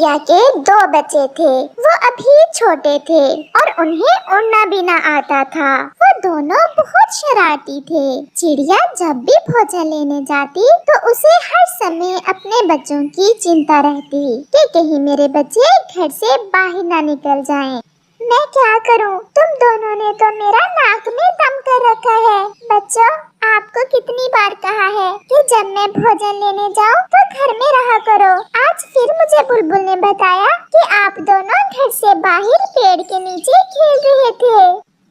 चिड़िया के दो बच्चे थे। वो अभी छोटे थे और उन्हें उड़ना भी ना आता था। वो दोनों बहुत शरारती थे। चिड़िया जब भी भोजन लेने जाती तो उसे हर समय अपने बच्चों की चिंता रहती कि कहीं मेरे बच्चे घर से बाहर ना निकल जाएं। मैं क्या करूं? तुम दोनों ने तो मेरा नाक में दम कर रखा है। बच्चों, आपको कितनी बार कहा है कि जब मैं भोजन लेने जाऊं तो घर में रहा करो। आज फिर मुझे बुलबुल ने बताया कि आप दोनों घर से बाहर पेड़ के नीचे खेल रहे थे।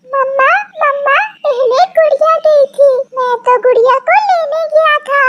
मम्मा, मम्मा, पहले गुड़िया गई थी। मैं तो गुड़िया को लेने गया था।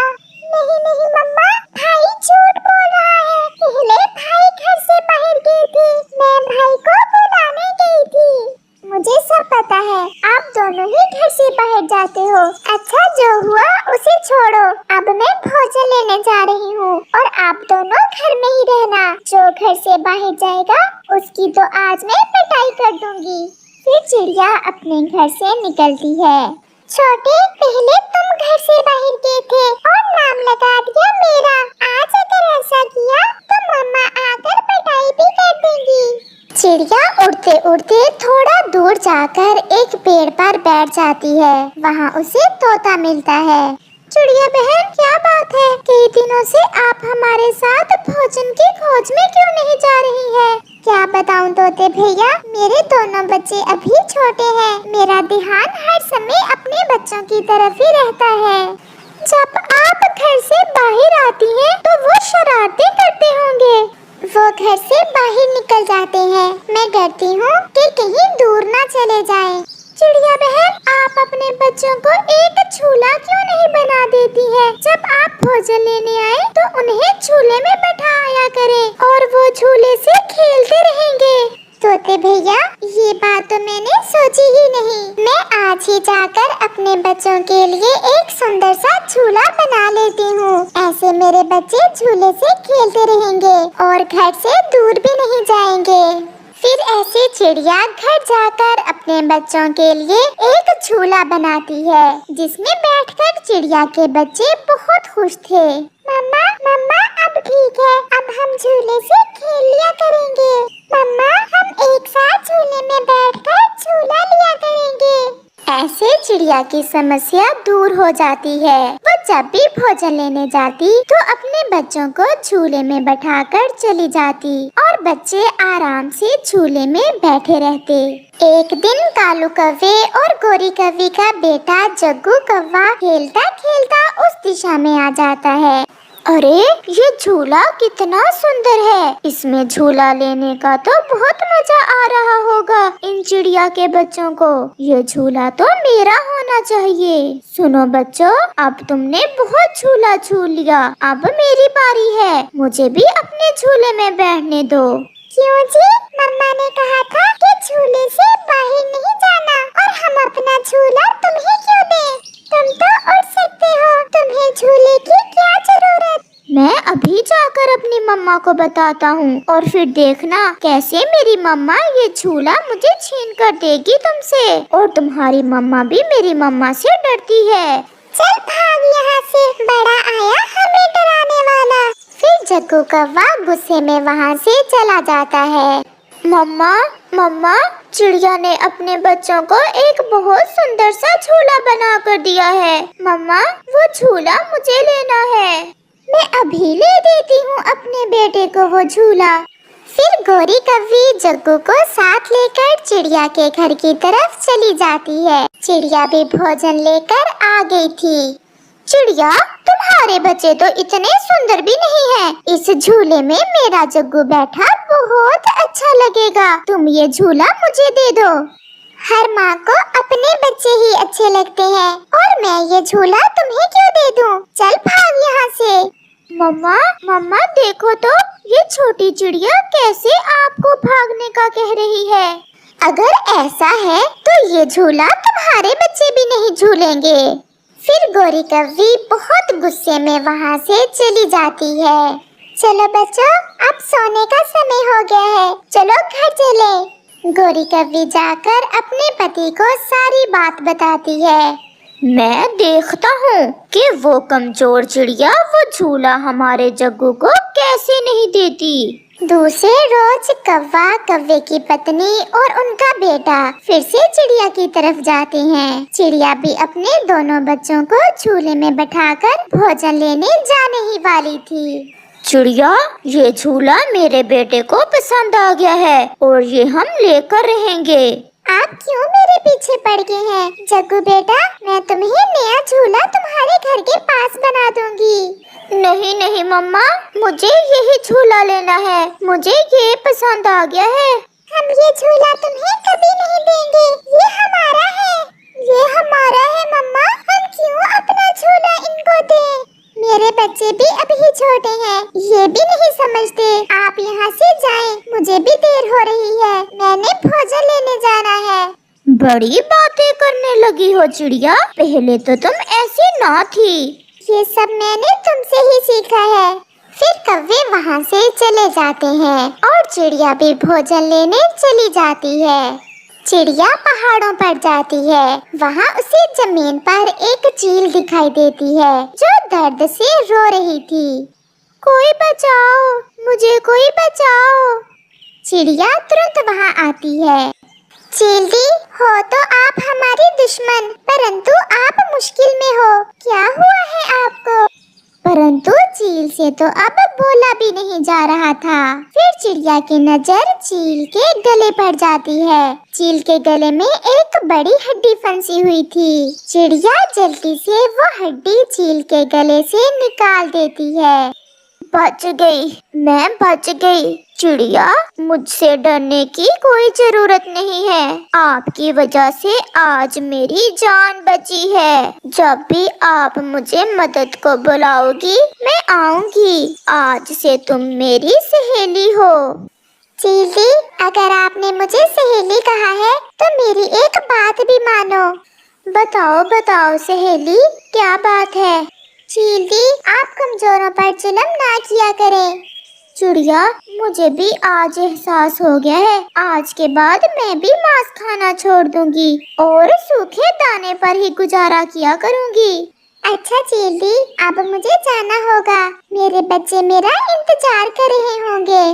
नहीं नहीं मम्मा, भाई झूठ बोल रहा है। पहले भाई घर से बाहर गई थी। मैं भाई को बुलाने गई थी। मुझे सब पता है, आप दोनों ही घर से बाहर जाते हो। अच्छा, जो हुआ उसे छोड़ो। अब मैं भोजन लेने जा रही हूँ और आप दोनों घर में ही रहना। जो घर से बाहर जाएगा उसकी तो आज मैं पिटाई कर दूंगी। फिर चिड़िया अपने घर से निकलती है। छोटे, पहले तुम घर से बाहर गए थे और नाम लगा दिया मेरा। आज अगर ऐसा किया तो मम्मा आकर पिटाई भी कर देंगी। चिड़िया उड़ते उड़ते थोड़ा दूर जाकर एक पेड़ पर बैठ जाती है। वहाँ उसे तोता मिलता है। चिड़िया बहन, क्या बात है? कई दिनों से आप हमारे साथ भोजन की खोज में क्यों नहीं जा रही हैं? क्या बताऊं तोते भैया, मेरे दोनों बच्चे अभी छोटे हैं। मेरा ध्यान हर समय अपने बच्चों की तरफ ही रहता है। जब आप घर से बाहर आती हैं तो वो शरारतें करते होंगे। वो घर से बाहर निकल जाते हैं। मैं डरती हूँ कि कहीं दूर ना चले जाएं। चिड़िया बहन, आप अपने बच्चों को एक झूला क्यों नहीं बना देती है? जब आप भोजन लेने आए तो उन्हें झूले में बैठा आया करें और वो झूले से खेलते रहेंगे। तोते भैया, ये बात तो मैंने सोची ही नहीं। मैं आज ही जाकर अपने बच्चों के लिए एक सुंदर सा झूला बना लेती हूँ। ऐसे मेरे बच्चे झूले से खेलते रहेंगे और घर से दूर भी नहीं जाएंगे। फिर ऐसे चिड़िया घर जाकर अपने बच्चों के लिए एक झूला बनाती है, जिसमें बैठकर चिड़िया के बच्चे बहुत खुश थे। मम्मा, मम्मा, अब ठीक है। अब हम झूले से खेल लिया करेंगे। मम्मा, हम एक साथ झूले में बैठकर झूला लिया करेंगे। ऐसे चिड़िया की समस्या दूर हो जाती है। वो जब भी भोजन लेने जाती तो अपने बच्चों को झूले में बैठाकर चली जाती और बच्चे आराम से झूले में बैठे रहते। एक दिन कालू कौवे और गोरी कौवी का बेटा जग्गू कौवा खेलता खेलता उस दिशा में आ जाता है। अरे, ये झूला कितना सुंदर है। इसमें झूला लेने का तो बहुत मजा आ रहा होगा इन चिड़िया के बच्चों को। ये झूला तो मेरा होना चाहिए। सुनो बच्चों, अब तुमने बहुत झूला झूल लिया। अब मेरी बारी है। मुझे भी अपने झूले में बैठने दो। क्यों जी? मम्मा ने कहा था कि झूले से बाहर नहीं जाना और हम अपना झूला तुम्हें क्यों दें? तुम तो उड़ सकते हो। तुम्हें झूले की क्या जरूरत? मैं अभी जाकर अपनी मम्मा को बताता हूँ और फिर देखना कैसे मेरी मम्मा ये झूला मुझे छीन कर देगी तुमसे। और तुम्हारी मम्मा भी मेरी मम्मा से डरती है। चल भाग यहाँ से, बड़ा आया हमें डराने वाला। फिर जग्गू कौवा गुस्से में वहाँ से चला जाता है। मम्मा, मम्मा, चिड़िया ने अपने बच्चों को एक बहुत सुंदर सा झूला बना कर दिया है। मम्मा, वो झूला मुझे लेना है। मैं अभी ले देती हूँ अपने बेटे को वो झूला। फिर गोरी कौवी जग्गू को साथ लेकर चिड़िया के घर की तरफ चली जाती है। चिड़िया भी भोजन लेकर आ गई थी। चिड़िया, तुम्हारे बच्चे तो इतने सुंदर भी नहीं हैं। इस झूले में मेरा जग्गू बैठा बहुत अच्छा लगेगा। तुम ये झूला मुझे दे दो। हर माँ को अपने बच्चे ही अच्छे लगते हैं और मैं ये झूला तुम्हें क्यों दे दूँ? चल भाग यहाँ से। मम्मा, मम्मा देखो तो, ये छोटी चिड़िया कैसे आपको भागने का कह रही है। अगर ऐसा है तो ये झूला तुम्हारे बच्चे भी नहीं झूलेंगे। फिर गोरी कौवी बहुत गुस्से में वहाँ से चली जाती है। चलो बच्चों, अब सोने का समय हो गया है। चलो घर चले। गोरी कौवी जाकर अपने पति को सारी बात बताती है। मैं देखता हूँ कि वो कमजोर चिड़िया वो झूला हमारे जग्गू को कैसे नहीं देती। दूसरे रोज कौवा, कौवे की पत्नी और उनका बेटा फिर से चिड़िया की तरफ जाते हैं। चिड़िया भी अपने दोनों बच्चों को झूले में बैठाकर भोजन लेने जाने ही वाली थी। चिड़िया, ये झूला मेरे बेटे को पसंद आ गया है और ये हम लेकर रहेंगे। आप क्यों मेरे पीछे पड़ गए हैं? जग्गू बेटा, मैं तुम्हें नया झूला तुम्हारे घर के पास बना दूंगी। नहीं नहीं मम्मा, मुझे यही झूला लेना है, मुझे ये पसंद आ गया है। हम ये झूला तुम्हें कभी नहीं देंगे, ये हमारा है। ये हमारा है मम्मा, हम क्यों अपना झूला इनको दें? मेरे बच्चे भी अभी छोटे हैं, ये भी नहीं समझते। आप यहाँ से जाएं, मुझे भी देर हो रही है, मैंने भोजन लेने जाना है। बड़ी बातें करने लगी हो चिड़िया, पहले तो तुम ऐसी ना थी। ये सब मैंने तुमसे ही सीखा है। फिर कौवे वहाँ से चले जाते हैं और चिड़िया भी भोजन लेने चली जाती है। चिड़िया पहाड़ों पर जाती है। वहाँ उसे जमीन पर एक चील दिखाई देती है जो दर्द से रो रही थी। कोई बचाओ, मुझे कोई बचाओ। चिड़िया तुरंत वहाँ आती है। चील दी, हो तो आप हमारी दुश्मन, परंतु आप मुश्किल में हो, क्या हुआ है आपको? परंतु चील से तो अब बोला भी नहीं जा रहा था। फिर चिड़िया की नजर चील के गले पर जाती है। चील के गले में एक बड़ी हड्डी फंसी हुई थी। चिड़िया जल्दी से वो हड्डी चील के गले से निकाल देती है। बच गई, मैं बच गई। चिड़िया, मुझसे डरने की कोई जरूरत नहीं है, आपकी वजह से आज मेरी जान बची है। जब भी आप मुझे मदद को बुलाओगी मैं आऊंगी। आज से तुम मेरी सहेली हो। चीली, अगर आपने मुझे सहेली कहा है तो मेरी एक बात भी मानो। बताओ बताओ सहेली, क्या बात है? चीली, आप कमजोरों पर जुल्म ना किया करें। चिड़िया, मुझे भी आज एहसास हो गया है, आज के बाद मैं भी मांस खाना छोड़ दूंगी और सूखे दाने पर ही गुजारा किया करूंगी। अच्छा चीली, अब मुझे जाना होगा, मेरे बच्चे मेरा इंतजार कर रहे होंगे।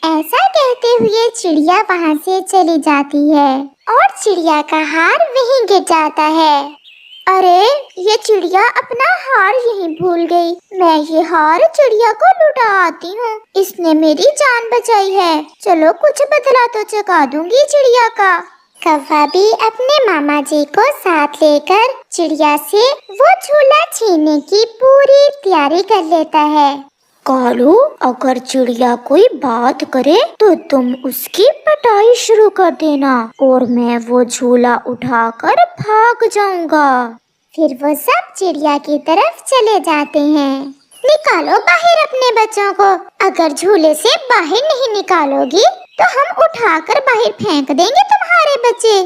ऐसा कहते हुए चिड़िया वहाँ से चली जाती है और चिड़िया का हार वहीं गिर जाता है। अरे, ये चिड़िया अपना हार यहीं भूल गई। मैं ये हार चिड़िया को लुटा आती हूँ, इसने मेरी जान बचाई है। चलो कुछ बदला तो चुका दूंगी चिड़िया का। कौवा भी अपने मामा जी को साथ लेकर चिड़िया से वो झूला छीनने की पूरी तैयारी कर लेता है। कालू, अगर चिड़िया कोई बात करे तो तुम उसकी पिटाई शुरू कर देना और मैं वो झूला उठाकर भाग जाऊंगा। फिर वो सब चिड़िया की तरफ चले जाते हैं। निकालो बाहर अपने बच्चों को, अगर झूले से बाहर नहीं निकालोगी तो हम उठाकर बाहर फेंक देंगे तुम्हारे बच्चे।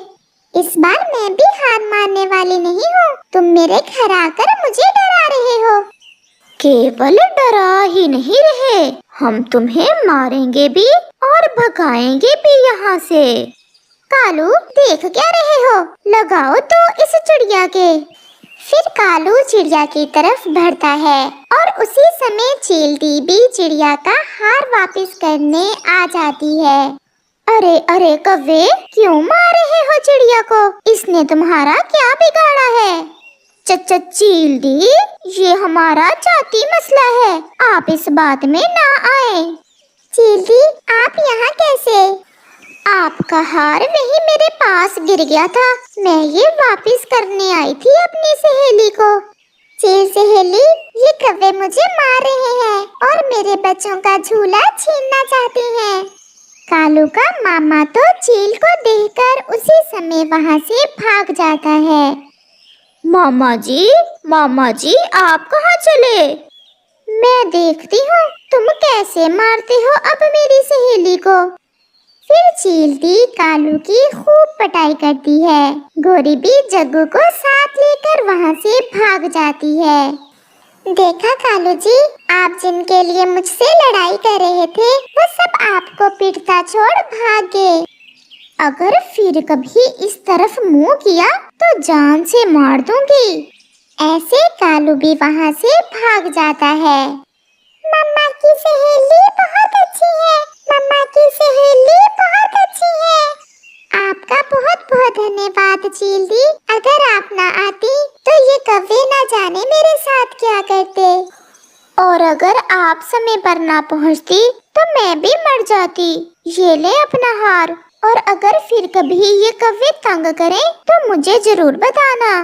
इस बार मैं भी हार मानने वाली नहीं हूँ, तुम मेरे घर आकर मुझे डरा रहे हो। केवल डरा ही नहीं रहे, हम तुम्हें मारेंगे भी और भगाएंगे भी यहाँ से। कालू, देख क्या रहे हो, लगाओ तो इस चिड़िया के। फिर कालू चिड़िया की तरफ बढ़ता है और उसी समय चीलती भी चिड़िया का हार वापस करने आ जाती है। अरे अरे कौवे, क्यों मार रहे हो चिड़िया को? इसने तुम्हारा क्या बिगाड़ा है? चील्दी, ये हमारा जाती मसला है, आप इस बात में ना आए। चील्दी, आप यहाँ कैसे? आपका हार वही मेरे पास गिर गया था, मैं ये वापस करने आई थी अपनी सहेली को। चील सहेली, ये कौवे मुझे मार रहे हैं और मेरे बच्चों का झूला छीनना चाहते हैं। कालू का मामा तो चील को देखकर उसी समय वहाँ से भाग जाता है। मामा जी, आप कहाँ चले? मैं देखती हूँ तुम कैसे मारते हो अब मेरी सहेली को। फिर चीलती कालू की खूब पिटाई करती है। गोरी भी जग्गू को साथ लेकर वहाँ से भाग जाती है। देखा कालू जी, आप जिनके लिए मुझसे लड़ाई कर रहे थे वो सब आपको पीटता छोड़ भाग गए। अगर फिर कभी इस तरफ मुंह किया तो जान से मार दूंगी। ऐसे कालू भी वहाँ से भाग जाता है। मम्मा की सहेली बहुत अच्छी है, बहुत धन्यवाद चीली। अगर आप ना आती तो ये कौवे ना जाने मेरे साथ क्या करते। और अगर आप समय पर ना पहुंचती तो मैं भी मर जाती। ये ले अपना हार, और अगर फिर कभी ये कौवे तंग करें तो मुझे जरूर बताना।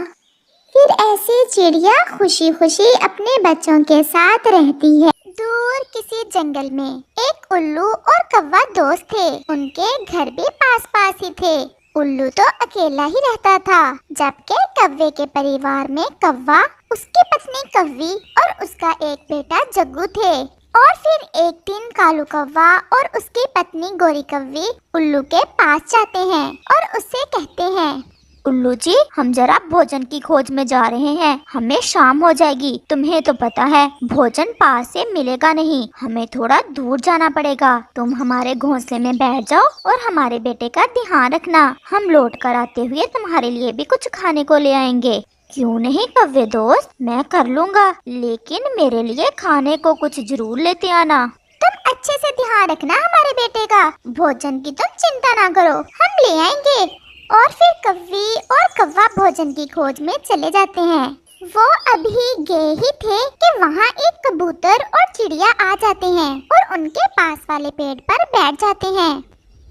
फिर ऐसे चिड़िया खुशी खुशी अपने बच्चों के साथ रहती है। दूर किसी जंगल में एक उल्लू और कौवा दोस्त थे। उनके घर भी पास पास ही थे। उल्लू तो अकेला ही रहता था, जबकि कौवे के परिवार में कौवा, उसकी पत्नी कौवी और उसका एक बेटा जग्गू थे। और फिर एक दिन कालू कौवा और उसकी पत्नी गोरी कौवी उल्लू के पास जाते हैं और उससे कहते हैं, उल्लू जी, हम जरा भोजन की खोज में जा रहे हैं। हमें शाम हो जाएगी। तुम्हें तो पता है भोजन पास से मिलेगा नहीं, हमें थोड़ा दूर जाना पड़ेगा। तुम हमारे घोंसले में बैठ जाओ और हमारे बेटे का ध्यान रखना। हम लौट कर आते हुए तुम्हारे लिए भी कुछ खाने को ले आएंगे। क्यों नहीं कौवे दोस्त, मैं कर लूँगा, लेकिन मेरे लिए खाने को कुछ जरूर लेते आना। तुम अच्छे से ध्यान रखना हमारे बेटे का। भोजन की तुम चिंता ना करो, हम ले आएंगे। और फिर कौवी और कौवा भोजन की खोज में चले जाते हैं। वो अभी गए ही थे कि वहाँ एक कबूतर और चिड़िया आ जाते हैं और उनके पास वाले पेड़ पर बैठ जाते हैं।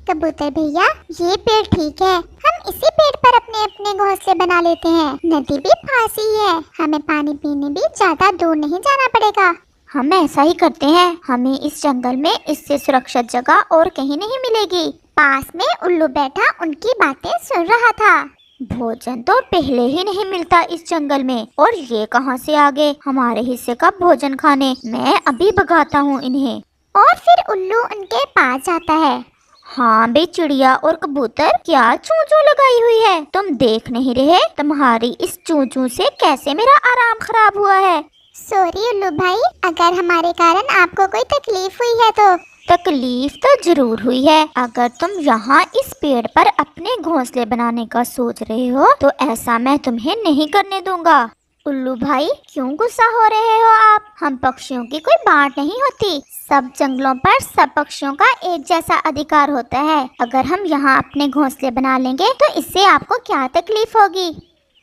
कबूतर भैया, ये पेड़ ठीक है, हम इसी पेड़ पर अपने अपने घोंसले बना लेते हैं। नदी भी पास ही है, हमें पानी पीने भी ज्यादा दूर नहीं जाना पड़ेगा। हम ऐसा ही करते हैं। हमें इस जंगल में इससे सुरक्षित जगह और कहीं नहीं मिलेगी। पास में उल्लू बैठा उनकी बातें सुन रहा था। भोजन तो पहले ही नहीं मिलता इस जंगल में, और ये कहां से आ गए हमारे हिस्से का भोजन खाने। मैं अभी भगाता हूँ इन्हें। और फिर उल्लू उनके पास जाता है। हाँ बे चिड़िया और कबूतर, क्या चू चू लगाई हुई है? तुम देख नहीं रहे तुम्हारी इस चू चू से कैसे मेरा आराम खराब हुआ है? सॉरी उल्लू भाई, अगर हमारे कारण आपको कोई तकलीफ हुई है तो। तकलीफ तो जरूर हुई है। अगर तुम यहाँ इस पेड़ पर अपने घोंसले बनाने का सोच रहे हो तो ऐसा मैं तुम्हें नहीं करने दूंगा। उल्लू भाई, क्यों गुस्सा हो रहे हो आप? हम पक्षियों की कोई बात नहीं होती। सब जंगलों पर सब पक्षियों का एक जैसा अधिकार होता है। अगर हम यहाँ अपने घोंसले बना लेंगे तो इससे आपको क्या तकलीफ होगी?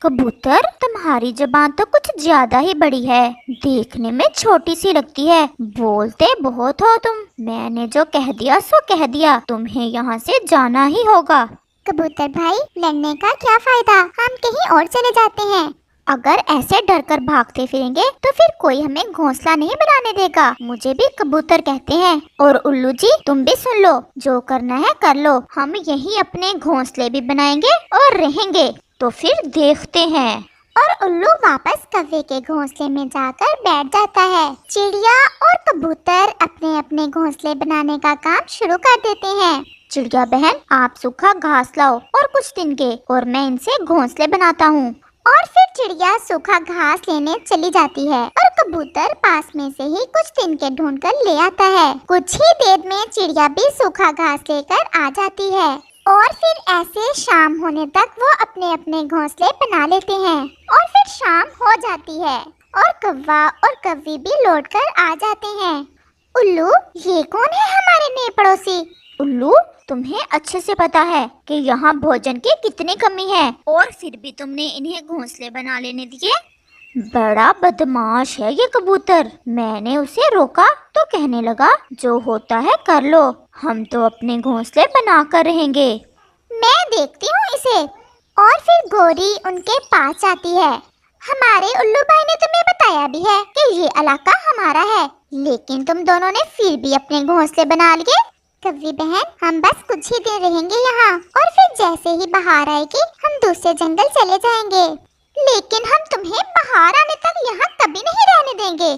कबूतर, तुम्हारी जुबान तो कुछ ज्यादा ही बड़ी है, देखने में छोटी सी लगती है, बोलते बहुत हो तुम। मैंने जो कह दिया सो कह दिया, तुम्हें यहाँ से जाना ही होगा। कबूतर भाई, लड़ने का क्या फायदा, हम कहीं और चले जाते हैं। अगर ऐसे डर कर भागते फिरेंगे तो फिर कोई हमें घोंसला नहीं बनाने देगा। मुझे भी कबूतर कहते हैं। और उल्लू जी, तुम भी सुन लो, जो करना है कर लो। हम यही अपने घोंसले भी बनाएंगे और रहेंगे, तो फिर देखते हैं। और उल्लू वापस कौवे के घोंसले में जाकर बैठ जाता है। चिड़िया और कबूतर अपने अपने घोंसले बनाने का काम शुरू कर देते हैं। चिड़िया बहन, आप सूखा घास लाओ और कुछ दिन के, और मैं इनसे घोंसले बनाता हूँ। और फिर चिड़िया सूखा घास लेने चली जाती है और कबूतर पास में से ही कुछ तिनके ढूंढ कर ले आता है। कुछ ही देर में चिड़िया भी सूखा घास लेकर आ जाती है। और फिर ऐसे शाम होने तक वो अपने अपने घोंसले बना लेते हैं। और फिर शाम हो जाती है और कौवा और कौवी भी लौट कर आ जाते हैं। उल्लू, ये कौन है हमारे नए पड़ोसी? उल्लू, तुम्हें अच्छे से पता है कि यहाँ भोजन की कितनी कमी है, और फिर भी तुमने इन्हें घोंसले बना लेने दिए। बड़ा बदमाश है ये कबूतर। मैंने उसे रोका तो कहने लगा जो होता है कर लो, हम तो अपने घोंसले बना कर रहेंगे। मैं देखती हूँ इसे। और फिर गोरी उनके पास जाती है। हमारे उल्लू भाई ने तुम्हें बताया भी है कि ये इलाका हमारा है, लेकिन तुम दोनों ने फिर भी अपने घोंसले बना लिए। कौवी बहन, हम बस कुछ ही दिन रहेंगे यहाँ, और फिर जैसे ही बाहर आएगी हम दूसरे जंगल चले जाएंगे। लेकिन हम तुम्हें बाहर आने तक यहाँ कभी नहीं रहने देंगे।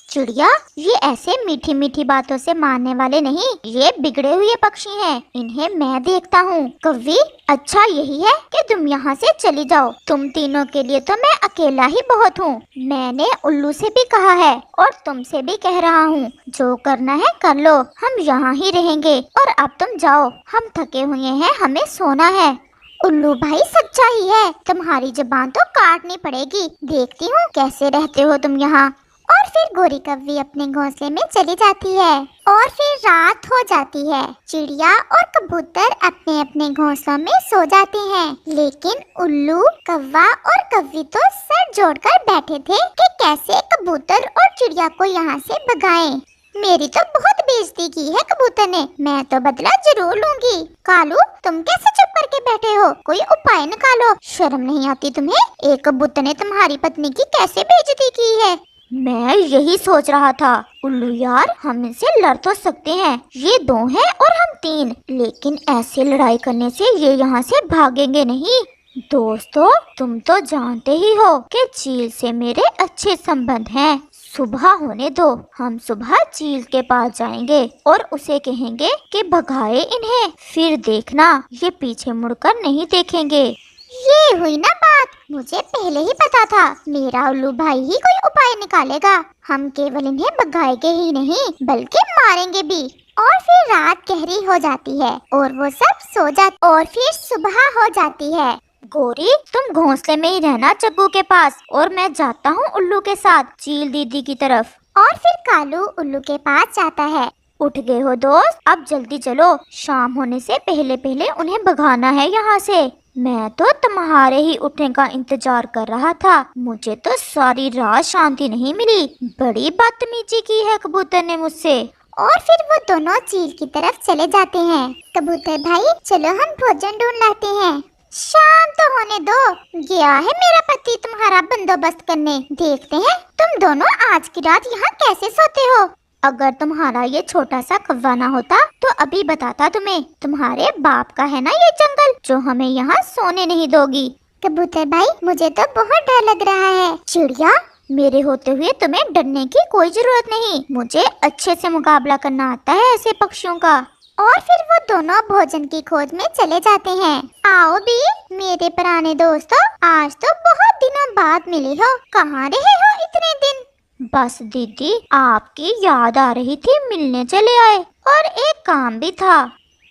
चिड़िया, ये ऐसे मीठी मीठी बातों से मानने वाले नहीं, ये बिगड़े हुए पक्षी हैं। इन्हें मैं देखता हूँ। कौवी, अच्छा यही है कि तुम यहाँ से चली जाओ। तुम तीनों के लिए तो मैं अकेला ही बहुत हूँ। मैंने उल्लू से भी कहा है और तुमसे भी कह रहा हूँ, जो करना है कर लो, हम यहाँ ही रहेंगे। और अब तुम जाओ, हम थके हुए हैं, हमें सोना है। उल्लू भाई, सच्चा ही है, तुम्हारी जुबान तो काटनी पड़ेगी। देखती हूँ कैसे रहते हो तुम यहाँ। और और फिर गोरी कव्वी अपने घोंसले में चली जाती है और फिर रात हो जाती है। चिड़िया और कबूतर अपने अपने घोंसलों में सो जाते हैं, लेकिन उल्लू, कौवा और कव्वी तो सर जोड़कर बैठे थे कि कैसे कबूतर और चिड़िया को यहाँ से भगाएं। मेरी तो बहुत बेइज्जती की है कबूतर ने, मैं तो बदला जरूर लूंगी। कालू, तुम कैसे चुप करके बैठे हो? कोई उपाय निकालो, शर्म नहीं आती तुम्हें? एक कबूतर ने तुम्हारी पत्नी की कैसे बेइज्जती की है? मैं यही सोच रहा था उल्लू यार, हम इनसे लड़ तो सकते हैं, ये 2 हैं और हम 3, लेकिन ऐसे लड़ाई करने से ये यहाँ से भागेंगे नहीं। दोस्तों, तुम तो जानते ही हो कि चील से मेरे अच्छे संबंध हैं। सुबह होने दो, हम सुबह चील के पास जाएंगे और उसे कहेंगे कि भगाए इन्हें, फिर देखना ये पीछे मुड़कर नहीं देखेंगे। ये हुई ना बात, मुझे पहले ही पता था मेरा उल्लू भाई ही कोई उपाय निकालेगा। हम केवल इन्हें भगाएंगे ही नहीं बल्कि मारेंगे भी। और फिर रात गहरी हो जाती है और वो सब सो जाते और फिर सुबह हो जाती है। गोरी, तुम घोंसले में ही रहना चग्गू के पास, और मैं जाता हूँ उल्लू के साथ चील दीदी की तरफ। और फिर कालू उल्लू के पास जाता है। उठ गए हो दोस्त? अब जल्दी चलो, शाम होने से पहले पहले उन्हें भगाना है यहाँ से। मैं तो तुम्हारे ही उठने का इंतजार कर रहा था, मुझे तो सारी रात शांति नहीं मिली। बड़ी बदतमीजी की है कबूतर ने मुझसे। और फिर वो दोनों चील की तरफ चले जाते हैं। कबूतर भाई, चलो हम भोजन ढूंढ लाते हैं। शाम तो होने दो, गया है मेरा पति तुम्हारा बंदोबस्त करने। देखते हैं तुम दोनों आज की रात यहाँ कैसे सोते हो। अगर तुम्हारा ये छोटा सा कौवा ना होता तो अभी बताता तुम्हें। तुम्हारे बाप का है ना ये जंगल, जो हमें यहाँ सोने नहीं दोगी। कबूतर भाई, मुझे तो बहुत डर लग रहा है। चिड़िया, मेरे होते हुए तुम्हें डरने की कोई जरूरत नहीं, मुझे अच्छे से मुकाबला करना आता है ऐसे पक्षियों का। और फिर वो दोनों भोजन की खोज में चले जाते हैं। आओ भी मेरे पुराने दोस्तों, आज तो बहुत दिनों बाद मिले हो। कहाँ रहे हो इतने दिन? बस दीदी, आपकी याद आ रही थी, मिलने चले आए, और एक काम भी था।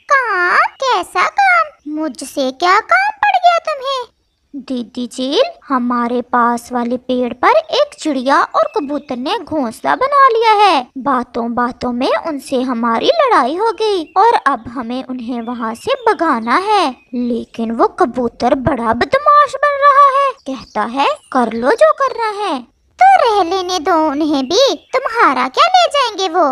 काम? कैसा काम? मुझसे क्या काम पड़ गया तुम्हें? दीदी चील, हमारे पास वाले पेड़ पर एक चिड़िया और कबूतर ने घोंसला बना लिया है। बातों बातों में उनसे हमारी लड़ाई हो गई और अब हमें उन्हें वहाँ से भगाना है। लेकिन वो कबूतर बड़ा बदमाश बन रहा है, कहता है कर लो जो करना है। तो रह लेने दो उन्हें भी, तुम्हारा क्या ले जाएंगे वो?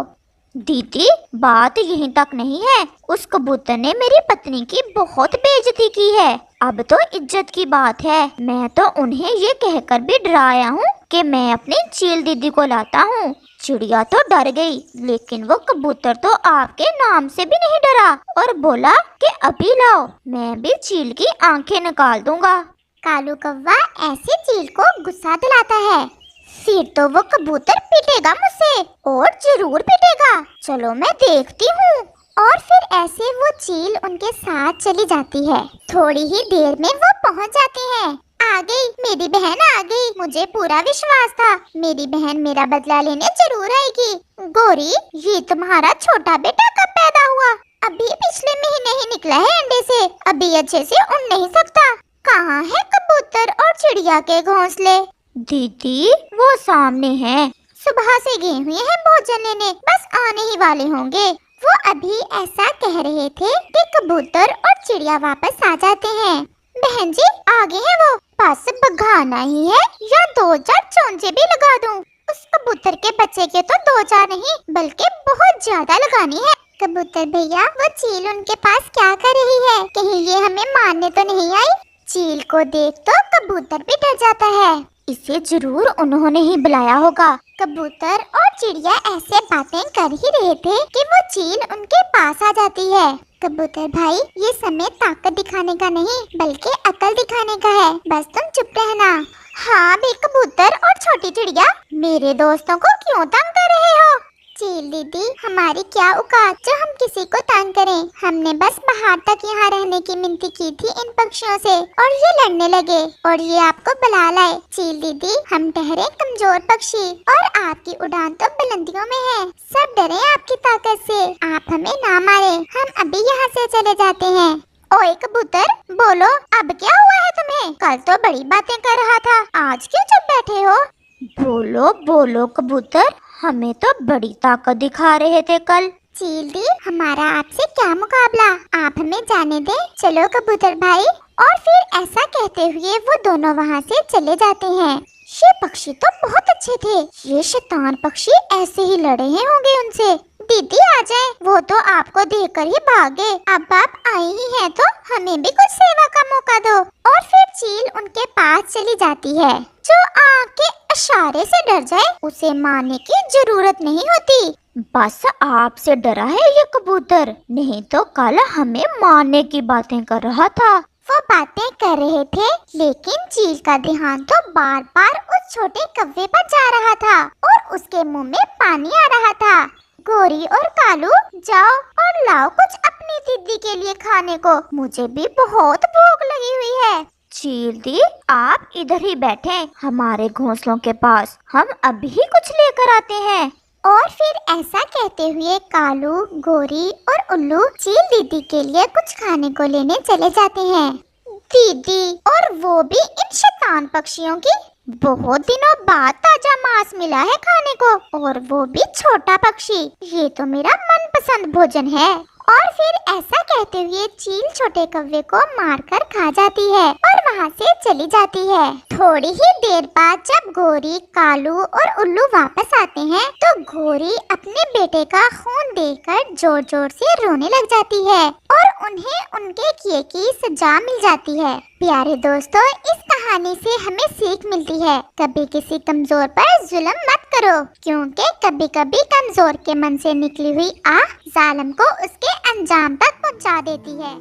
दीदी, बात यहीं तक नहीं है, उस कबूतर ने मेरी पत्नी की बहुत बेइज्जती की है। अब तो इज्जत की बात है। मैं तो उन्हें ये कहकर भी डराया हूँ कि मैं अपनी चील दीदी को लाता हूँ। चिड़िया तो डर गई, लेकिन वो कबूतर तो आपके नाम से भी नहीं डरा और बोला कि अभी लाओ, मैं भी चील की आंखें निकाल दूंगा। कालू कौवा ऐसे चील को गुस्सा दिलाता है। फिर तो वो कबूतर पीटेगा मुझसे, और जरूर पीटेगा। चलो मैं देखती हूँ। और फिर ऐसे वो चील उनके साथ चली जाती है। थोड़ी ही देर में वो पहुँच जाते हैं। आ गई मेरी बहन, आ गई। मुझे पूरा विश्वास था मेरी बहन मेरा बदला लेने जरूर आएगी। गोरी, ये तुम्हारा छोटा बेटा कब पैदा हुआ? अभी पिछले महीने ही निकला है अंडे से, अभी अच्छे से उड़ नहीं सकता। कहाँ है कबूतर और चिड़िया के घोंसले? दीदी, वो सामने है। सुबह से गए हुए हैं भोजन लेने, बस आने ही वाले होंगे। वो अभी ऐसा कह रहे थे कि कबूतर और चिड़िया वापस आ जाते हैं। बहन जी, आगे है वो, बस भगाना ही है या 2-4 चोंचे भी लगा दूं। उस कबूतर के बच्चे के तो 2-4 नहीं बल्कि बहुत ज्यादा लगानी है। कबूतर भैया, वो चील उनके पास क्या कर रही है? कहीं ये हमें मारने तो नहीं आई? चील को देख तो कबूतर भी डर जाता है। इसे जरूर उन्होंने ही बुलाया होगा। कबूतर और चिड़िया ऐसे बातें कर ही रहे थे कि वो चील उनके पास आ जाती है। कबूतर भाई, ये समय ताकत दिखाने का नहीं बल्कि अकल दिखाने का है, बस तुम चुप रहना। हाँ बे कबूतर और छोटी चिड़िया, मेरे दोस्तों को क्यों तंग कर रहे हो? चील दीदी, हमारी क्या औकात जो हम किसी को तंग करें। हमने बस बाहर तक यहाँ रहने की मिन्नती की थी इन पक्षियों से, और ये लड़ने लगे और ये आपको बुला लाए। चील दीदी, हम ठहरे कमजोर पक्षी और आपकी उड़ान तो बुलंदियों में है। सब डरे आपकी ताकत से, आप हमें ना मारे। हम अभी यहाँ से चले जाते हैं। ओए कबूतर, बोलो अब क्या हुआ है तुम्हें? कल तो बड़ी बातें कर रहा था, आज क्यों चुप बैठे हो? बोलो बोलो कबूतर, हमें तो बड़ी ताकत दिखा रहे थे कल। चील दी, हमारा आपसे क्या मुकाबला, आप हमें जाने दें। चलो कबूतर भाई। और फिर ऐसा कहते हुए वो दोनों वहाँ से चले जाते हैं। ये पक्षी तो बहुत अच्छे थे, ये शैतान पक्षी ऐसे ही लड़े हैं होंगे उनसे। दीदी आ जाए, वो तो आपको देखकर ही भागे। अब आप आई ही हैं तो हमें भी कुछ सेवा का मौका दो। और फिर चील उनके पास चली जाती है। जो आँख के इशारे से डर जाए उसे मारने की जरूरत नहीं होती। बस आपसे डरा है ये कबूतर, नहीं तो कल हमें मारने की बातें कर रहा था। वो बातें कर रहे थे, लेकिन चील का ध्यान तो बार बार उस छोटे कव्वे पर जा रहा था और उसके मुंह में पानी आ रहा था। गोरी और कालू, जाओ और लाओ कुछ अपनी दीदी के लिए खाने को, मुझे भी बहुत भूख लगी हुई है। चील दी, आप इधर ही बैठे हमारे घोंसलों के पास, हम अभी कुछ लेकर आते हैं। और फिर ऐसा कहते हुए कालू, गोरी और उल्लू चील दीदी के लिए कुछ खाने को लेने चले जाते हैं। दीदी, और वो भी इन शैतान पक्षियों की, बहुत दिनों बाद ताजा मांस मिला है खाने को, और वो भी छोटा पक्षी। ये तो मेरा मनपसंद भोजन है। और फिर ऐसा कहते हुए चील छोटे कव्वे को मारकर खा जाती है और वहाँ से चली जाती है। थोड़ी ही देर बाद जब गोरी, कालू और उल्लू वापस आते हैं तो गोरी अपने बेटे का खून देखकर जोर जोर से रोने लग जाती है और उन्हें उनके किए की सजा मिल जाती है। प्यारे दोस्तों, इस कहानी से हमें सीख मिलती है, कभी किसी कमजोर पर जुल्म मत करो, क्योंकि कभी कभी कमजोर के मन से निकली हुई आह जालिम को उसके अंजाम तक पहुंचा देती है।